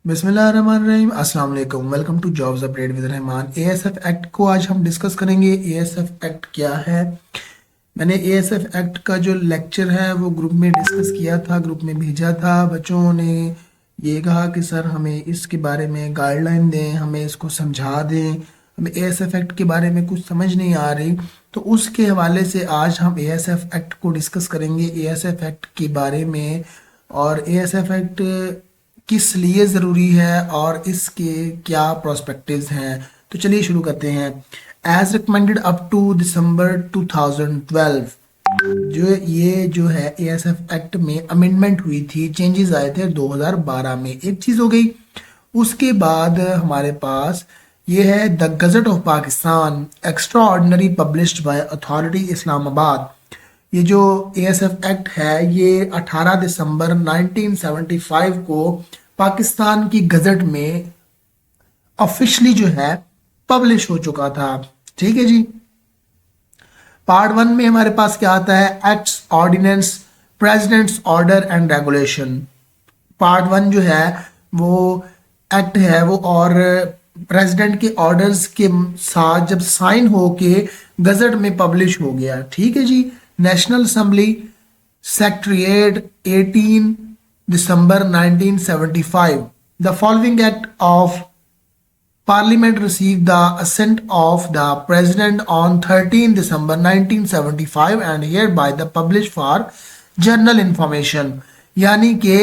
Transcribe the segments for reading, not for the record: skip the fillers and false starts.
बिस्मिल्लाहिर्रहमानिर्रहीम, अस्सलाम वालेकुम। Welcome to jobs update with Rahman. ASF act को आज हम डिस्कस करेंगे। एएसएफ एक्ट क्या है। मैंने एएसएफ एक्ट का जो लेक्चर है वो ग्रुप में डिस्कस किया था, ग्रुप में भेजा था। बच्चों ने ये कहा कि सर हमें इसके बारे में गाइडलाइन दें, हमें इसको समझा दें, हमें एएसएफ एक्ट के बारे में कुछ समझ नहीं आ रही। तो उसके हवाले से आज हम एएसएफ एक्ट को डिस्कस करेंगे, एएसएफ एक्ट के बारे में, और एएसएफ एक्ट किस लिए ज़रूरी है और इसके क्या प्रोस्पेक्टिव्स हैं। तो चलिए शुरू करते हैं। एज रिकमेंडेड अप टू दिसंबर 2012 जो है एएसएफ एक्ट में अमेंडमेंट हुई थी, चेंजेस आए थे 2012 में। एक चीज़ हो गई। उसके बाद हमारे पास ये है the gazette of Pakistan extra ordinary published by authority Islamabad. ये जो एएसएफ एक्ट है ये 18 दिसंबर 1975 को पाकिस्तान की गजट में ऑफिशियली जो है पब्लिश हो चुका था। ठीक है जी। पार्ट 1 में हमारे पास क्या आता है, acts, ordinance, president's order and regulation. Part 1 जो है वो एक्ट है वो, और प्रेसिडेंट के ऑर्डर्स के साथ जब साइन होके गजट में पब्लिश हो गया। ठीक है जी। National assembly secretariat 18 December 1975. The following act of Parliament received the assent of the President on 13 December 1975 and hereby the published for general information। यानी कि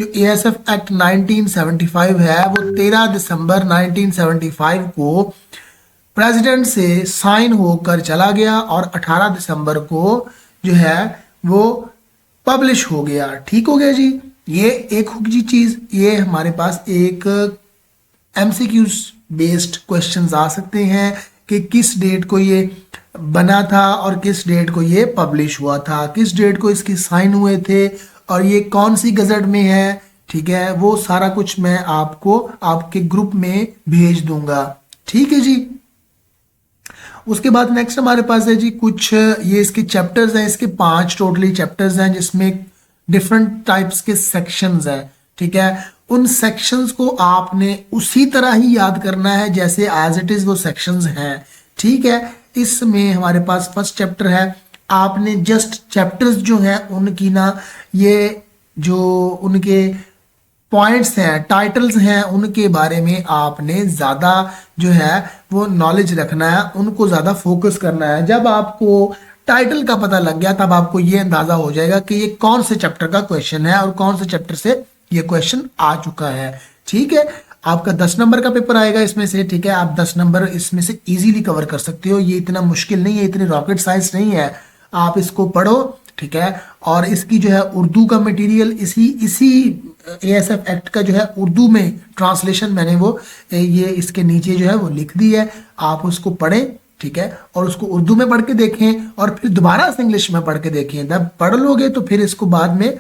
जो एएसएफ एक्ट 1975 है वो 13 दिसंबर 1975 को प्रेसिडेंट से साइन होकर चला गया और 18 दिसंबर को जो है वो पब्लिश हो गया। ठीक हो गया जी। ये एक होगी चीज। ये हमारे पास एक एमसीक्यूज बेस्ड क्वेश्चंस आ सकते हैं कि किस डेट को ये बना था और किस डेट को ये पब्लिश हुआ था, किस डेट को इसके साइन हुए थे और ये कौन सी गजट में है। ठीक है, वो सारा कुछ मैं आपको आपके ग्रुप में भेज दूंगा। ठीक है जी। उसके बाद नेक्स्ट हमारे पास है जी कुछ ये इसके चैप्टर्स हैं। इसके 5 टोटली चैप्टर्स हैं जिसमें डिफरेंट टाइप्स के सेक्शंस हैं। ठीक है, उन सेक्शंस को आपने उसी तरह ही याद करना है जैसे एज इट इज वो सेक्शंस हैं। ठीक है, इसमें हमारे पास फर्स्ट चैप्टर है। आपने जस्ट चैप्टर्स जो हैं उनकी ना ये जो उनके पॉइंट्स हैं, टाइटल्स हैं, उनके बारे में आपने ज़्यादा जो है वो नॉलेज रखना है, उनको ज़्यादा फोकस करना है। जब आपको टाइटल का पता लग गया तब आपको ये अंदाजा हो जाएगा कि ये कौन से चैप्टर का क्वेश्चन है और कौन से चैप्टर से ये क्वेश्चन आ चुका है। ठीक है, आपका 10 नंबर का पेपर आएगा इसमें से। ठीक है, आप 10 नंबर इसमें से इजीली कवर कर सकते हो। ये इतना मुश्किल नहीं है, इतनी रॉकेट साइंस नहीं है। आप इसको पढ़ो। ठीक है, और इसकी जो है उर्दू का मटेरियल इसी एएसएफ एक्ट का जो है उर्दू में ट्रांसलेशन मैंने वो ये इसके नीचे जो है वो लिख दी है। आप उसको पढ़ें। ठीक है, और उसको उर्दू में पढ़ के देखें और फिर दोबारा से इंग्लिश में पढ़ के देखें। जब पढ़ लोगे तो फिर इसको बाद में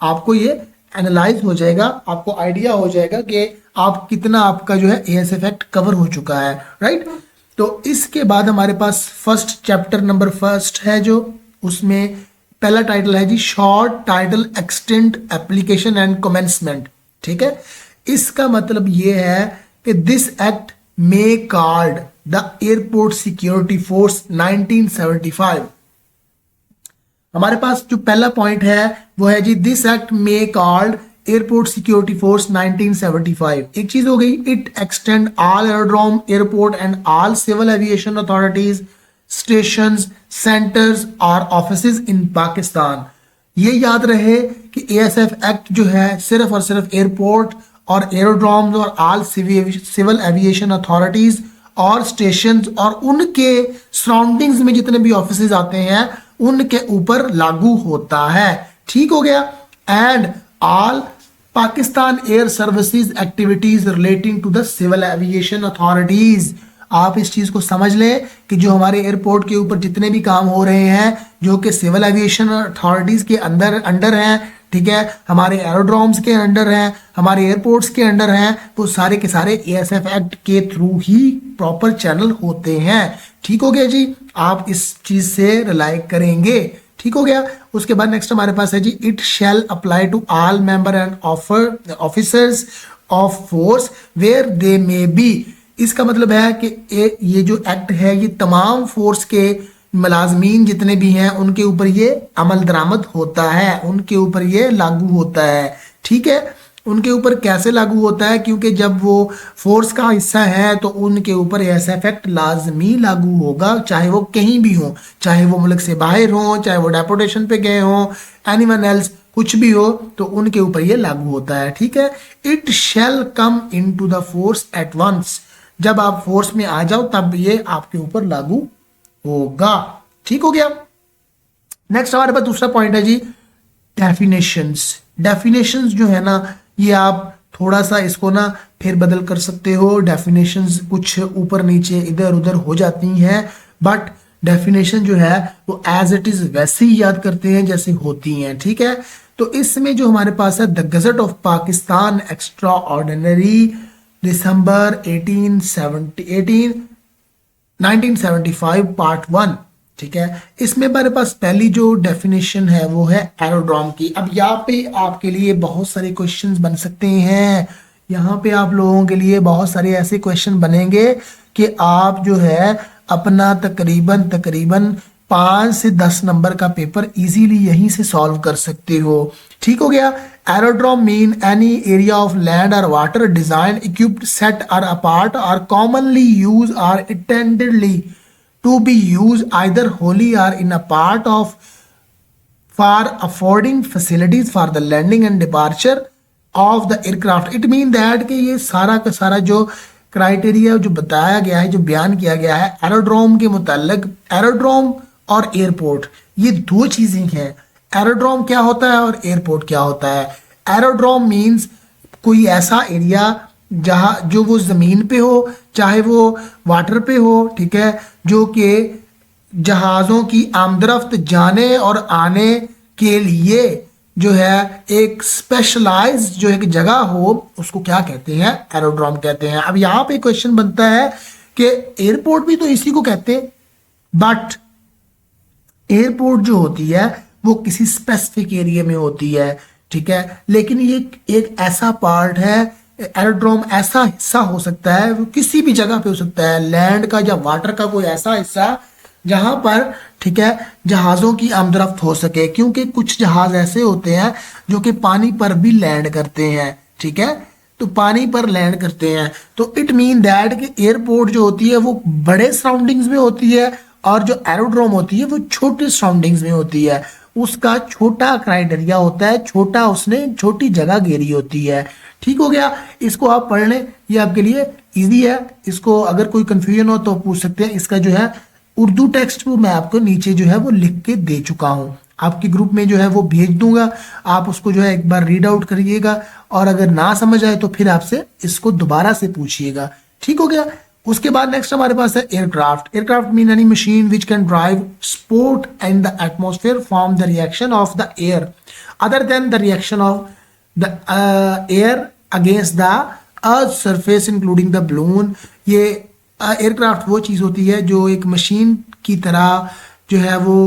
आपको ये एनालाइज हो जाएगा, आपको आइडिया हो जाएगा कि आप कितना आपका जो है एएसएफ एक्ट कवर हो चुका है। राइट। तो इसके बाद हमारे पास फर्स्ट चैप्टर नंबर फर्स्ट है जो उसमें पहला टाइटल है जी short title extent application and commencement. ठीक है, इसका मतलब ये है कि this act may called the airport security force 1975। हमारे पास जो पहला पॉइंट है वो है जी this act may called airport security force 1975। एक चीज हो गई, it extend all aerodrome, airport and all civil aviation authorities, stations, centres और ऑफिसेज इन पाकिस्तान। ये याद रहे कि एएसएफ एक्ट जो है सिर्फ और सिर्फ एयरपोर्ट और एरोड्रोम्स और ऑल सिविल एविएशन अथॉरिटीज और स्टेशंस और उनके सराउंडिंग्स में जितने भी ऑफिसेज आते हैं उनके ऊपर लागू होता है। ठीक हो गया। And all Pakistan air services activities relating to the civil aviation authorities. आप इस चीज को समझ लें कि जो हमारे एयरपोर्ट के ऊपर जितने भी काम हो रहे हैं जो कि सिविल एविएशन अथॉरिटीज के अंडर हैं, ठीक है, हमारे एरोड्रोम्स के अंडर हैं, हमारे एयरपोर्ट्स के अंडर हैं, वो सारे के सारे एएसएफ एक्ट के थ्रू ही प्रॉपर चैनल होते हैं। ठीक हो गया जी। आप इस चीज से रिलाई करेंगे। ठीक हो गया। उसके बाद नेक्स्ट हमारे पास है जी it shall apply to all member and officers of force where they may be. इसका मतलब है कि ये जो एक्ट है ये तमाम फोर्स के मुलाजमीन जितने भी हैं उनके ऊपर ये अमल दरामद होता है, उनके ऊपर ये लागू होता है। ठीक है, उनके ऊपर कैसे लागू होता है? क्योंकि जब वो फोर्स का हिस्सा है तो उनके ऊपर ऐसा इफेक्ट लाजमी लागू होगा, चाहे वो कहीं भी हो, चाहे वो मुल्क से बाहर हो, चाहे वो डेपुटेशन पे गए हो, एनीवन एल्स, कुछ भी हो तो उनके ऊपर ये लागू होता है। ठीक है, it shall come into the force at once. जब आप फोर्स में आ जाओ तब ये आपके ऊपर लागू होगा। ठीक हो गया। नेक्स्ट हमारे पास दूसरा पॉइंट है जी, डेफिनेशंस। डेफिनेशंस जो है ना, ये आप थोड़ा सा इसको ना फिर बदल कर सकते हो। डेफिनेशंस कुछ ऊपर नीचे इधर उधर हो जाती हैं, बट डेफिनेशन जो है वो एज इट इज वैसे ही याद करते हैं जैसे होती हैं। ठीक है, तो इसमें जो हमारे पास है the gazette of Pakistan extra ordinary December 1975 part 1। ठीक है, इसमें हमारे पास पहली जो डेफिनेशन है वो है एरोड्रोम की। अब यहाँ पे आपके लिए बहुत सारे क्वेश्चंस बन सकते हैं, यहाँ पे आप लोगों के लिए बहुत सारे ऐसे क्वेश्चन बनेंगे कि आप जो है अपना तकरीबन 5 से 10 नंबर का पेपर इजीली यहीं से सॉल्व कर सकते हो। ठीक हो गया। Aerodrome mean any area of land और water design equipped set or apart or commonly use or intendedly to be used either wholly or in a part of for affording facilities for the landing and departure of the aircraft। it mean that कि ये सारा का सारा जो criteria जो बताया गया है, जो बयान किया गया है एरोड्रोम के मुताल्लिक, एरोड्रोम और एयरपोर्ट ये दो चीजें हैं। एरोड्रोम क्या होता है और एयरपोर्ट क्या होता है? एरोड्रोम मीन्स कोई ऐसा एरिया जहाँ जो वो ज़मीन पे हो चाहे वो वाटर पे हो, ठीक है, जो कि जहाज़ों की आमदरफ्त जाने और आने के लिए जो है एक स्पेशलाइज जो एक जगह हो, उसको क्या कहते हैं? एरोड्रोम कहते हैं। अब यहाँ पे क्वेश्चन बनता है कि एयरपोर्ट भी तो इसी को कहते हैं, बट एयरपोर्ट जो होती है वो किसी स्पेसिफिक एरिया में होती है। ठीक है, लेकिन ये एक ऐसा पार्ट है, एरोड्रोम ऐसा हिस्सा हो सकता है, वो किसी भी जगह पे हो सकता है, लैंड का या वाटर का कोई ऐसा हिस्सा जहां पर, ठीक है, जहाजों की आमदरफ्त हो सके। क्योंकि कुछ जहाज ऐसे होते हैं जो कि पानी पर भी लैंड करते हैं। ठीक है, तो पानी पर लैंड करते हैं, तो इट मीन दैट कि एयरपोर्ट जो होती है वो बड़े सराउंडिंग्स में होती है और जो एरोड्रोम होती है वो छोटे सराउंडिंग्स में होती है। उसका छोटा क्राइटेरिया होता है, छोटा, उसने छोटी जगह घेरी होती है। ठीक हो गया, इसको आप पढ़ लें, ये आपके लिए इजी है। इसको अगर कोई कंफ्यूजन हो तो पूछ सकते हैं। इसका जो है उर्दू टेक्स्ट वो मैं आपको नीचे जो है वो लिख के दे चुका हूं, आपके ग्रुप में जो है वो भेज दूंगा, आप उसको जो है एक बार रीड आउट करिएगा और अगर ना समझ आए तो फिर आपसे इसको दोबारा से पूछिएगा। ठीक हो गया। उसके बाद नेक्स्ट हमारे पास है aircraft. Aircraft mean any machine which can drive sport in the atmosphere from the reaction of the air other than the reaction of the air against the earth surface including the balloon. ये aircraft वो चीज़ होती है जो एक machine की तरह जो है वो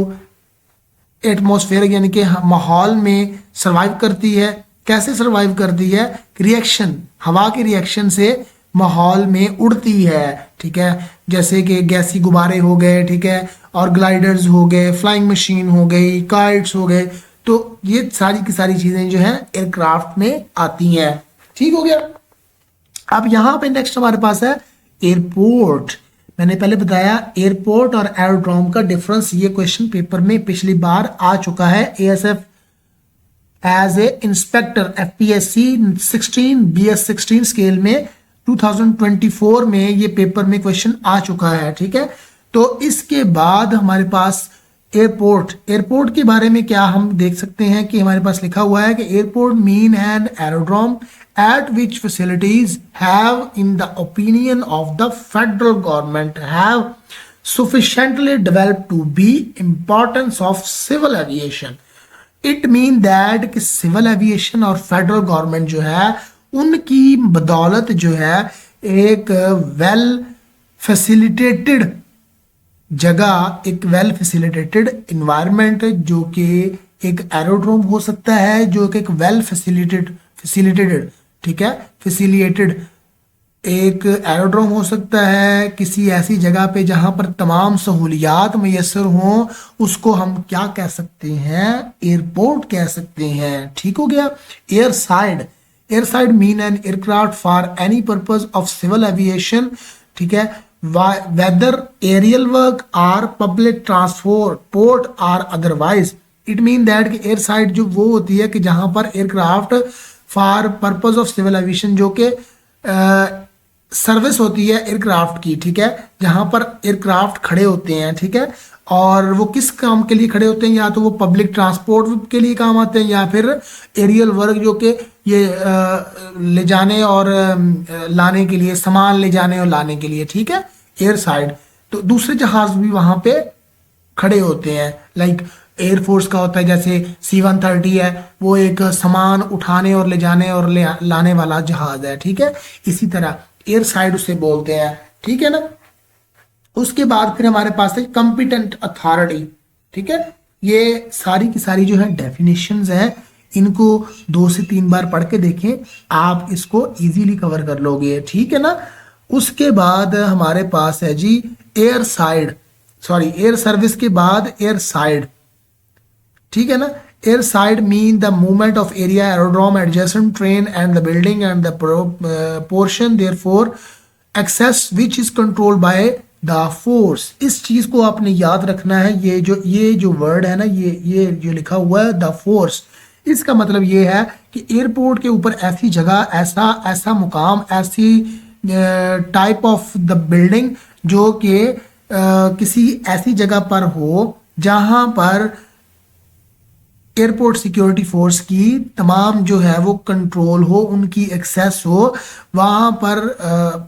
एटमॉस्फेयर यानी कि माहौल में सरवाइव करती है। कैसे सरवाइव करती है? रिएक्शन, हवा के रिएक्शन से माहौल में उड़ती है। ठीक है, जैसे कि गैसी गुब्बारे हो गए, ठीक है, और ग्लाइडर्स हो गए, फ्लाइंग मशीन हो गई, काइट्स हो गए, तो ये सारी की सारी चीजें जो है एयरक्राफ्ट में आती हैं। ठीक हो गया। अब यहां पे नेक्स्ट हमारे पास है एयरपोर्ट। मैंने पहले बताया एयरपोर्ट और एरोड्रोम का डिफरेंस, ये क्वेश्चन पेपर में पिछली बार आ चुका है। ASF as a inspector FPSC 16 BS16 scale में 2024 में ये पेपर में क्वेश्चन आ चुका है। ठीक है, तो इसके बाद हमारे पास एयरपोर्ट के बारे में क्या हम देख सकते हैं कि हमारे पास लिखा हुआ है कि airport mean an aerodrome at which facilities have in the opinion of the federal government have sufficiently developed to be importance of civil aviation। it mean that कि civil aviation और federal government जो है उनकी बदौलत जो है एक well facilitated जगह, एक वेल फैसिलिटेटेड इन्वायरमेंट जो कि एक एरोड्रोम हो सकता है, जो कि एक वेल फैसिलिटेटेड ठीक है। फैसिलिटेटेड एक एरोड्रोम हो सकता है किसी ऐसी जगह पे जहां पर तमाम सहूलियात मैसर हों, उसको हम क्या कह सकते हैं, एयरपोर्ट कह सकते हैं। ठीक हो गया। Air side, air side mean an aircraft for any purpose of civil aviation, ठीक है, whether aerial work or public transport port or otherwise. It mean that कि एयर साइड जो वो होती है कि जहां पर aircraft for purpose of civil aviation, जो कि सर्विस होती है एयरक्राफ्ट की, ठीक है, जहां पर एयरक्राफ्ट खड़े होते हैं, ठीक है, और वो किस काम के लिए खड़े होते हैं, या तो वो पब्लिक ट्रांसपोर्ट के लिए काम आते हैं या फिर एरियल वर्क जो कि ये ले जाने और लाने के लिए, सामान ले जाने और लाने के लिए, ठीक है, एयर साइड। तो दूसरे जहाज भी वहां पे खड़े होते हैं, लाइक एयरफोर्स का होता है जैसे C-130 है, वो एक सामान उठाने और ले जाने और लाने वाला जहाज है, ठीक है। इसी तरह एयर साइड उसे बोलते हैं, ठीक है ना। उसके बाद फिर हमारे पास है कॉम्पिटेंट अथॉरिटी, ठीक है। ये सारी की सारी जो है डेफिनेशंस हैं, इनको 2 से 3 बार पढ़ के देखें, आप इसको इजीली कवर कर लोगे, ठीक है ना। उसके बाद हमारे पास है जी air side, sorry air service के बाद एयर साइड, ठीक है ना। Air side mean the movement of area aerodrome adjacent train and the building and the portion therefore access which is controlled by the force. इस चीज को आपने याद रखना है, ये जो वर्ड है ना, ये जो लिखा हुआ है द फोर्स, इसका मतलब ये है कि एयरपोर्ट के ऊपर ऐसी जगह, ऐसा मुकाम, ऐसी टाइप ऑफ द बिल्डिंग जो कि किसी ऐसी जगह पर हो जहां पर एयरपोर्ट सिक्योरिटी फोर्स की तमाम जो है वो कंट्रोल हो, उनकी एक्सेस हो, वहां पर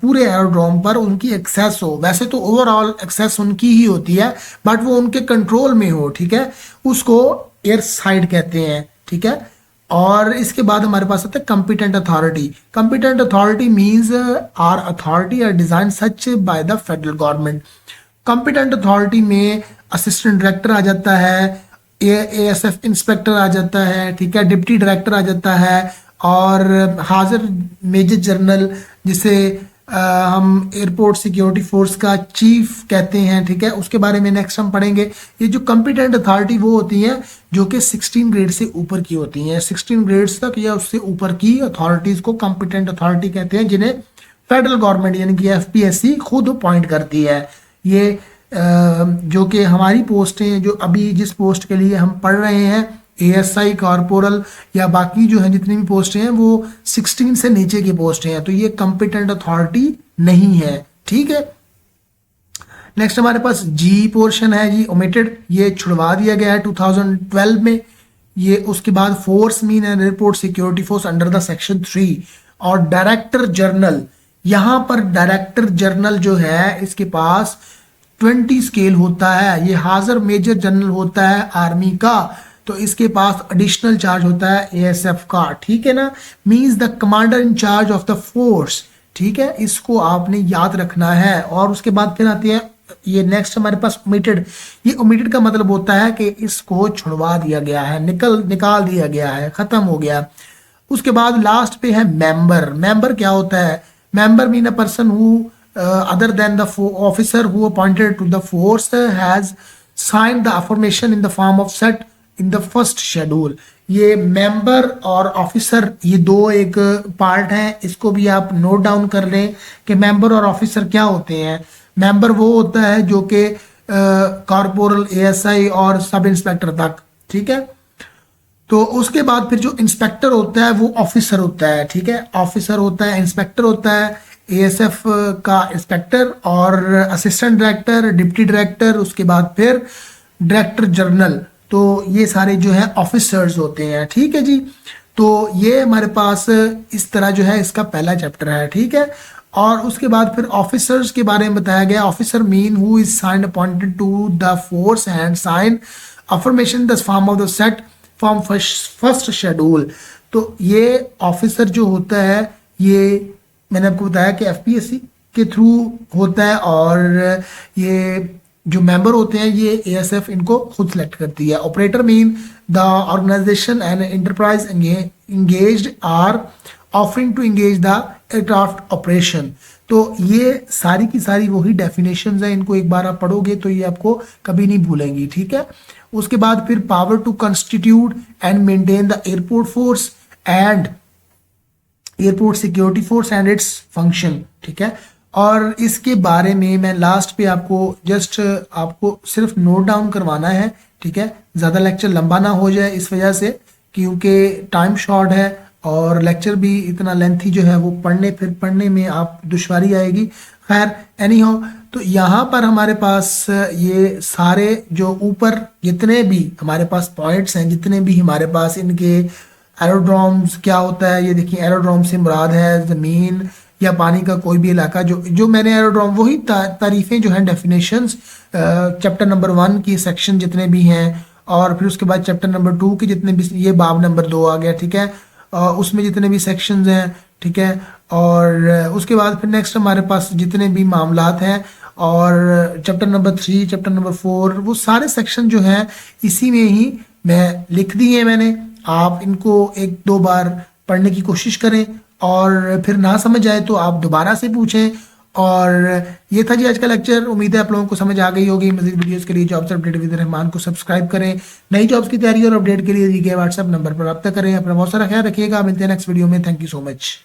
पूरे एरोड्रोम पर उनकी एक्सेस हो। वैसे तो ओवरऑल एक्सेस उनकी ही होती है, बट वो उनके कंट्रोल में हो, ठीक है, उसको एयर साइड कहते हैं, ठीक है। और इसके बाद हमारे पास आता है competent authority. Competent authority means or authority or design such by the federal government. Competent authority में असिस्टेंट डायरेक्टर आ जाता है, ASF इंस्पेक्टर आ जाता है, ठीक है, डिप्टी डायरेक्टर आ जाता है, और हाजिर मेजर जनरल जिसे हम एयरपोर्ट सिक्योरिटी फोर्स का चीफ कहते हैं, ठीक है, उसके बारे में नेक्स्ट हम पढ़ेंगे। ये जो कॉम्पिटेंट अथॉरिटी वो होती हैं जो कि 16 ग्रेड से ऊपर की होती हैं, 16 ग्रेड्स तक या उससे ऊपर की अथॉरिटीज को कॉम्पिटेंट अथॉरिटी कहते हैं, जिन्हें फेडरल गवर्नमेंट यानी कि FPSC खुद अपॉइंट करती है। ये जो कि हमारी पोस्टें, जो अभी जिस पोस्ट के लिए हम पढ़ रहे हैं, ASI, कॉर्पोरल या बाकी जो है जितनी भी पोस्टें हैं वो 16 से नीचे की पोस्टें हैं, तो ये कॉम्पिटेंट अथॉरिटी नहीं है, ठीक है। नेक्स्ट हमारे पास G पोर्शन है जी, ओमिटेड, ये छुड़वा दिया गया है 2012 में। ये उसके बाद force mean and airport security force under the section 3, और डायरेक्टर जनरल, यहाँ पर डायरेक्टर जनरल जो है इसके पास 20 स्केल होता है, ये हाजिर मेजर जनरल होता है आर्मी का, तो इसके पास एडिशनल चार्ज होता है ASF का, ठीक है ना। Means the commander in charge of the force, ठीक है, इसको आपने याद रखना है। और उसके बाद फिर आती है ये नेक्स्ट हमारे पास ओमिटेड। ये ओमिटेड का मतलब होता है कि इसको छुड़वा दिया गया है, निकाल दिया गया है, खत्म हो गया। उसके बाद लास्ट पे है मेंबर। मेंबर क्या होता है? Member mean a person who other than the officer who appointed to the force has signed the affirmation in the form of set in the first schedule। ये मेंबर और officer ये दो एक part हैं, इसको भी आप नोट डाउन कर लें कि मेंबर और ऑफिसर क्या होते हैं। मेंबर वो होता है जो कि कॉर्पोरल, ASI और सब इंस्पेक्टर तक, ठीक है। तो उसके बाद फिर जो इंस्पेक्टर होता है वो ऑफिसर होता है, ठीक है, ऑफिसर होता है, इंस्पेक्टर होता है, ASF का इंस्पेक्टर और असिस्टेंट डायरेक्टर, डिप्टी डायरेक्टर, उसके बाद फिर डायरेक्टर जनरल, तो ये सारे जो है ऑफिसर्स होते हैं, ठीक है जी। तो ये हमारे पास इस तरह जो है इसका पहला चैप्टर है, ठीक है। और उसके बाद फिर ऑफिसर्स के बारे में बताया गया। Officer mean who is signed appointed to the force and sign affirmation the form of the set from first schedule. तो ये ऑफिसर जो होता है ये मैंने आपको बताया कि FPSC के थ्रू होता है, और ये जो मेंबर होते हैं ये ASF इनको खुद सेलेक्ट करती है। Operator mean the organization and enterprise engaged or offering to engage the aircraft operation. तो ये सारी की सारी वही डेफिनेशंस हैं, इनको एक बार आप पढ़ोगे तो ये आपको कभी नहीं भूलेंगी, ठीक है। उसके बाद फिर power to constitute and maintain the airport force and airport security force and its function, ठीक है। और इसके बारे में मैं लास्ट पे आपको जस्ट आपको सिर्फ नोट डाउन करवाना है, ठीक है। ज़्यादा लेक्चर लंबा ना हो जाए इस वजह से, क्योंकि टाइम शॉर्ट है और लेक्चर भी इतना लेंथी जो है वो पढ़ने में आप दुश्वारी आएगी। खैर एनी हो, तो यहाँ पर हमारे पास ये सारे जो ऊपर जितने भी हमारे पास पॉइंट्स हैं, जितने भी हमारे पास इनके एरोड्रोम्स क्या होता है, ये देखिए एरोड्रोम से मुराद है ज़मीन या पानी का कोई भी इलाका। जो मैंने एरोड्रोम वही तारीफें जो हैं डेफिनेशंस चैप्टर नंबर 1 की सेक्शन जितने भी हैं, और फिर उसके बाद चैप्टर नंबर 2 के जितने भी, ये बाब नंबर 2 आ गया, ठीक है, उसमें जितने भी सेक्शंस हैं, ठीक है। और उसके बाद फिर नेक्स्ट हमारे पास जितने भी मामलात हैं, और चैप्टर नंबर 3 चैप्टर नंबर 4 वो सारे सेक्शन जो हैं इसी में ही मैं लिख दिए हैं मैंने। आप इनको एक दो बार पढ़ने की कोशिश करें, और फिर ना समझ आए तो आप दोबारा से पूछें। और ये था जी आज का लेक्चर। उम्मीद है आप लोगों को समझ आ गई होगी। मज़ीद वीडियोस के लिए जॉब्स अपडेट विद रहमान को सब्सक्राइब करें। नई जॉब्स की तैयारी और अपडेट के लिए दिए गए व्हाट्सएप नंबर पर रब्ता करें। अपना बहुत सारा ख्याल रखिएगा। मिलते हैं नेक्स्ट वीडियो में। Thank you so much.